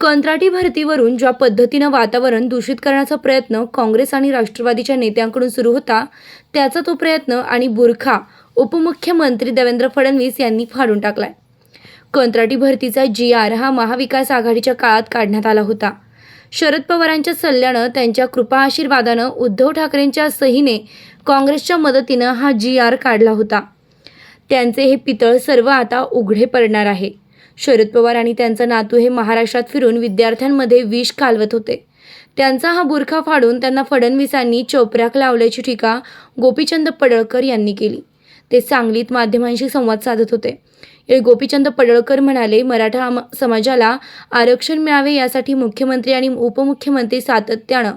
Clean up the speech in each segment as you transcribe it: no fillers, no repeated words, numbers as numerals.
कंत्राटी भरतीवरून ज्या पद्धतीनं वातावरण दूषित करण्याचा प्रयत्न काँग्रेस आणि राष्ट्रवादीच्या नेत्यांकडून सुरू होता, त्याचा तो प्रयत्न आणि बुरखा उपमुख्यमंत्री देवेंद्र फडणवीस यांनी फाडून टाकलाय. कंत्राटी भरतीचा GR हा महाविकास आघाडीच्या काळात काढण्यात आला होता. शरद पवारांच्या सल्ल्यानं, त्यांच्या कृपा आशीर्वादानं, उद्धव ठाकरेंच्या सहीने, काँग्रेसच्या मदतीनं हा GR काढला होता. त्यांचे हे पितळ सर्व आता उघडे पडणार आहे. शरद पवार आणि त्यांचा नातू हे महाराष्ट्रात फिरून विद्यार्थ्यांमध्ये विष घालवत होते. त्यांचा हा बुरखा फाडून त्यांना फडणवीसांनी चोपऱ्याक लावल्याची टीका गोपीचंद पडळकर यांनी केली. ते सांगलीत माध्यमांशी संवाद साधत होते. गोपीचंद पडळकर म्हणाले, मराठा समाजाला आरक्षण मिळावे यासाठी मुख्यमंत्री आणि उपमुख्यमंत्री सातत्यानं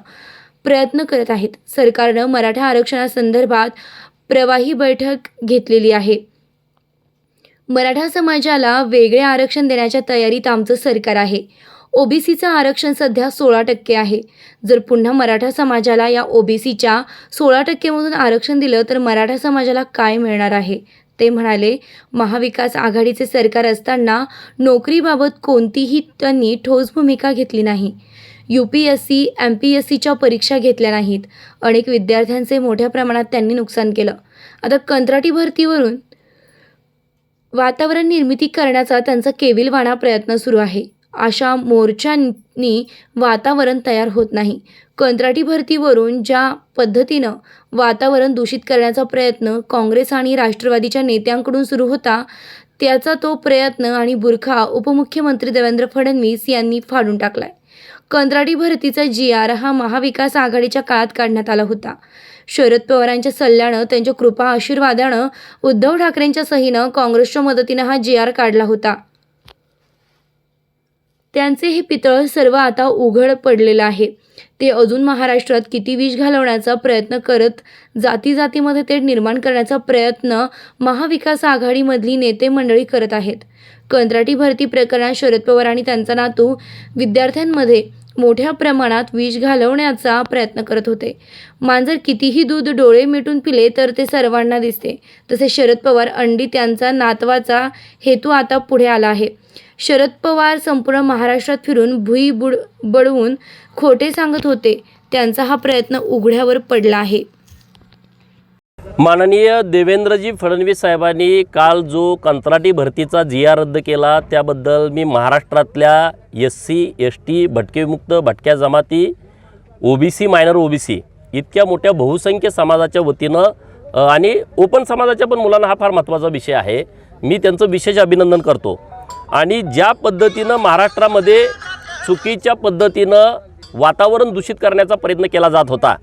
प्रयत्न करत आहेत. सरकारनं मराठा आरक्षणासंदर्भात प्रवाही बैठक घेतलेली आहे. मराठा समाजाला वेगळे आरक्षण देण्याच्या तयारीत आमचं सरकार आहे. OBCचं आरक्षण सध्या 16% आहे. जर पुन्हा मराठा समाजाला या OBCच्या 16%मधून आरक्षण दिलं तर मराठा समाजाला काय मिळणार आहे? ते म्हणाले, महाविकास आघाडीचे सरकार असताना नोकरीबाबत कोणतीही त्यांनी ठोस भूमिका घेतली नाही. UPSC, MPSCच्या परीक्षा घेतल्या नाहीत. अनेक विद्यार्थ्यांचे मोठ्या प्रमाणात त्यांनी नुकसान केलं. आता कंत्राटी भरतीवरून वातावरण निर्मिती करण्याचा त्यांचा केविलवाणा प्रयत्न सुरू आहे. अशा मोर्चांनी वातावरण तयार होत नाही. कंत्राटी भरतीवरून ज्या पद्धतीनं वातावरण दूषित करण्याचा प्रयत्न काँग्रेस आणि राष्ट्रवादीच्या नेत्यांकडून सुरू होता, त्याचा तो प्रयत्न आणि बुरखा उपमुख्यमंत्री देवेंद्र फडणवीस यांनी फाडून टाकलाय. कंत्राटी भरतीचा GR हा महाविकास आघाडीच्या काळात काढण्यात आला होता. शरद पवारांच्या सल्ल्यानं, त्यांच्या कृपा आशीर्वादानं, उद्धव ठाकरेंच्या सहीनं, काँग्रेसच्या मदतीनं हा GR काढला होता. त्यांचे हे पितळ सर्व आता उघड पडलेलं आहे. ते अजून महाराष्ट्रात किती विष घालवण्याचा प्रयत्न करत जातीमध्ये तेढ निर्माण करण्याचा प्रयत्न महाविकास आघाडीमधली नेते मंडळी करत आहेत. कंत्राटी भरती प्रकरणात शरद पवार आणि त्यांचा नातू विद्यार्थ्यांमध्ये मोठ्या प्रमाणात विष घालवण्याचा प्रयत्न करत होते. मांजर कितीही दूध डोळे मिटून पिले तर ते सर्वांना दिसते. तसे शरद पवार अंडी त्यांचा नातवाचा हेतू आता पुढे आला आहे. शरद पवार संपूर्ण महाराष्ट्रात फिरून भुई बडवून खोटे सांगत होते. त्यांचा हा प्रयत्न उघड्यावर पडला आहे. माननीय देवेंद्रजी फडणवीस साहेबांनी काल जो कंत्राटी भरतीचा GR रद्द केला, त्याबद्दल मी महाराष्ट्रातल्या SC, ST, भटकेविमुक्त, भटक्या जमाती, OBC, मायनर OBC इतक्या मोठ्या बहुसंख्य समाजाच्या वतीनं आणि ओपन समाजाच्या पण मुलांना हा फार महत्त्वाचा विषय आहे. मी त्यांचं विशेष अभिनंदन करतो. आणि ज्या पद्धतीनं महाराष्ट्रामध्ये चुकीच्या पद्धतीनं वातावरण दूषित करण्याचा प्रयत्न केला जात होता,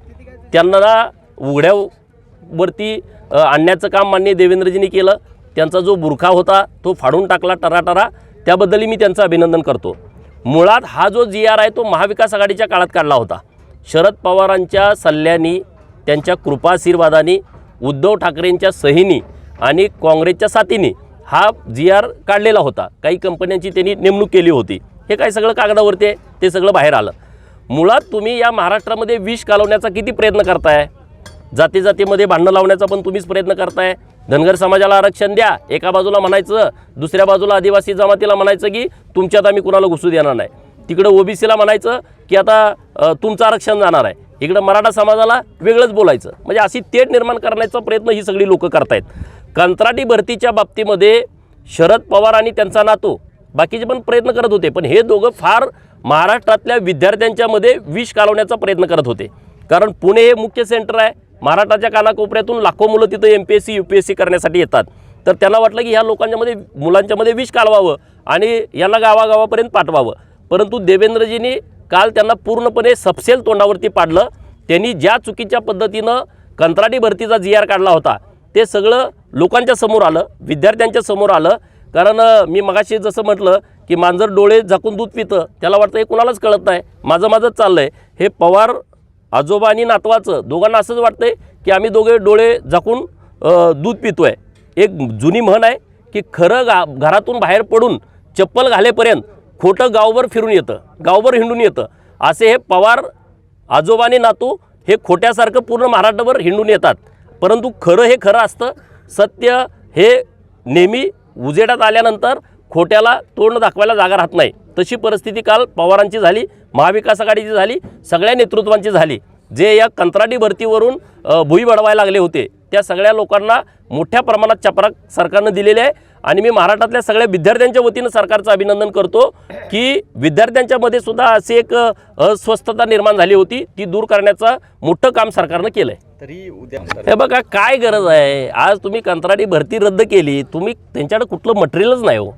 त्यांना उघड्यावरती आणण्याचं काम माननीय देवेंद्रजींनी केलं. त्यांचा जो बुरखा होता तो फाडून टाकला टराटरा. त्याबद्दलही मी त्यांचं अभिनंदन करतो. मुळात हा जो GR आहे तो महाविकास आघाडीच्या काळात काढला होता. शरद पवारांच्या सल्ल्यानी, त्यांच्या कृपाआशीर्वादाने, उद्धव ठाकरेंच्या सहीनी आणि काँग्रेसच्या साथीने हा GR काढलेला होता. काही कंपन्यांची त्यांनी नेमणूक केली होती. हे काय सगळं कागदावरती आहे, ते सगळं बाहेर आलं. मुळात तुम्ही या महाराष्ट्रामध्ये विष घालवण्याचा किती प्रयत्न करताय? जातीमध्ये भांडणं लावण्याचा पण तुम्हीच प्रयत्न करताय. धनगर समाजाला आरक्षण द्या एका बाजूला म्हणायचं, दुसऱ्या बाजूला आदिवासी जमातीला म्हणायचं की तुमच्यात आम्ही कुणाला घुसू देणार नाही. तिकडं OBCला म्हणायचं की आता तुमचं आरक्षण जाणार आहे. इकडं मराठा समाजाला वेगळंच बोलायचं. म्हणजे अशी तेढ निर्माण करण्याचा प्रयत्न ही सगळी लोकं करतायत. कंत्राटी भरतीच्या बाबतीमध्ये शरद पवार आणि त्यांचा नातू बाकीचे पण प्रयत्न करत होते, पण हे दोघं फार महाराष्ट्रातल्या विद्यार्थ्यांच्यामध्ये विष घालवण्याचा प्रयत्न करत होते. कारण पुणे हे मुख्य सेंटर आहे. महाराष्ट्राच्या कानाकोपऱ्यातून लाखो मुलं तिथं MPSC, UPSC करण्यासाठी येतात. तर त्यांना वाटलं की ह्या मुलांच्यामध्ये विष घालवावं आणि यांना गावागावापर्यंत पाठवावं. परंतु देवेंद्रजींनी काल त्यांना पूर्णपणे सपशेल तोंडावरती पाडलं. त्यांनी ज्या चुकीच्या पद्धतीनं कंत्राटी भरतीचा GR काढला होता ते सगळं लोकांच्या समोर आलं, विद्यार्थ्यांच्या समोर आलं. कारण मी मगाशी जसं म्हटलं की मांजर डोळे झाकून दूध पितं, त्याला वाटतं हे कुणालाच कळत नाही, माझंच चाललं आहे. हे पवार आजोबा आणि नातवाचं दोघांना असंच वाटतंय की आम्ही दोघे डोळे झाकून दूध पितोय. एक जुनी म्हण आहे की खरं घरातून बाहेर पडून चप्पल घालेपर्यंत खोटं गावभर फिरून येतं, गावभर हिंडून येतं. असे हे पवार आजोबा आणि नातू हे खोट्यासारखं पूर्ण महाराष्ट्रभर हिंडून येतात. परंतु खरं हे खरं असतं. सत्य हे नेहमी उजेडात आल्यानंतर खोट्याला तोंड दाखवायला जागा राहत नाही. तशी परिस्थिती काल पवारांची झाली, महाविकास आघाडीची झाली, सगळ्या नेतृत्वांची झाली. जे या कंत्राटी भरतीवरून भुई बडवायला लागले होते त्या सगळ्या लोकांना मोठ्या प्रमाणात चपराक सरकारनं दिलेले आहे. आणि मी महाराष्ट्रातल्या सगळ्या विद्यार्थ्यांच्या वतीनं सरकारचं अभिनंदन करतो की विद्यार्थ्यांच्यामध्ये सुद्धा अशी एक अस्वस्थता निर्माण झाली होती, ती दूर करण्याचं मोठं काम सरकारनं केलं आहे. तरी उद्या हे बघा काय गरज आहे. आज तुम्ही कंत्राटी भरती रद्द केली, तुम्ही त्यांच्याकडे कुठलं मटेरियलच नाही हो.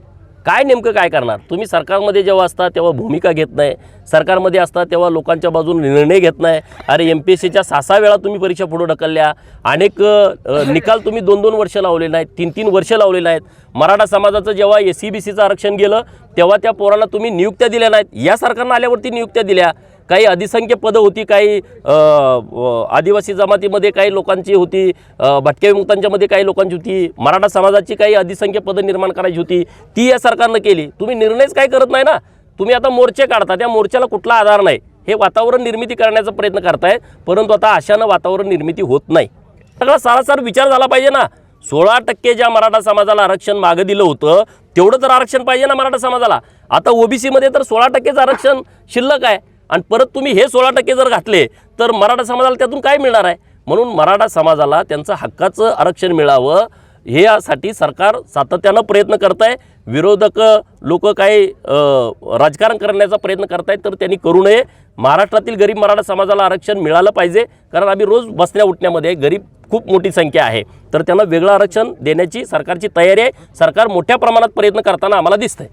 काय नेमकं काय करणार तुम्ही? सरकारमध्ये जेव्हा असता तेव्हा भूमिका घेत नाही, सरकारमध्ये असता तेव्हा लोकांच्या बाजूने निर्णय घेत नाही. अरे MPSCच्या 6 वेळा तुम्ही परीक्षा पुढे ढकलल्या, अनेक निकाल तुम्ही 2-2 वर्ष लावले नाहीत, 3-3 वर्ष लावले नाहीत. मराठा समाजाचं जेव्हा SC-BCचं आरक्षण गेलं तेव्हा त्या पोराला तुम्ही नियुक्त्या दिल्या नाहीत. या सरकारनं आल्यावरती नियुक्त्या दिल्या. काही अधिसंख्य पदं होती, काही आदिवासी जमातीमध्ये काही लोकांची होती, भटक्या विमुक्तांच्यामध्ये काही लोकांची होती, मराठा समाजाची काही अधिसंख्य पदं निर्माण करायची होती, ती या सरकारनं केली. तुम्ही निर्णयच काय करत नाही ना. तुम्ही आता मोर्चे काढता, त्या मोर्चाला कुठला आधार नाही. हे वातावरण निर्मिती करण्याचा प्रयत्न करतायत, परंतु आता अशानं वातावरण निर्मिती होत नाही. सगळा सारासार विचार झाला पाहिजे ना. 16% ज्या मराठा समाजाला आरक्षण मागं दिलं होतं तेवढं तर आरक्षण पाहिजे ना मराठा समाजाला. आता OBCमध्ये तर 16%चं आरक्षण शिल्लक आहे आणि परत तुम्ही हे 16% जर घातले तर मराठा समाजाला त्यातून काय मिळणार आहे? म्हणून मराठा समाजाला त्यांचं हक्काचं आरक्षण मिळावं हे यासाठी सरकार सातत्यानं प्रयत्न करत आहे. विरोधक लोक काही राजकारण करण्याचा प्रयत्न करत आहेत तर त्यांनी करू नये. महाराष्ट्रातील गरीब मराठा समाजाला आरक्षण मिळालं पाहिजे, कारण आम्ही रोज बसण्या उठण्यामध्ये गरीब खूप मोठी संख्या आहे, तर त्यांना वेगळं आरक्षण देण्याची सरकारची तयारी आहे. सरकार मोठ्या प्रमाणात प्रयत्न करताना आम्हाला दिसतंय.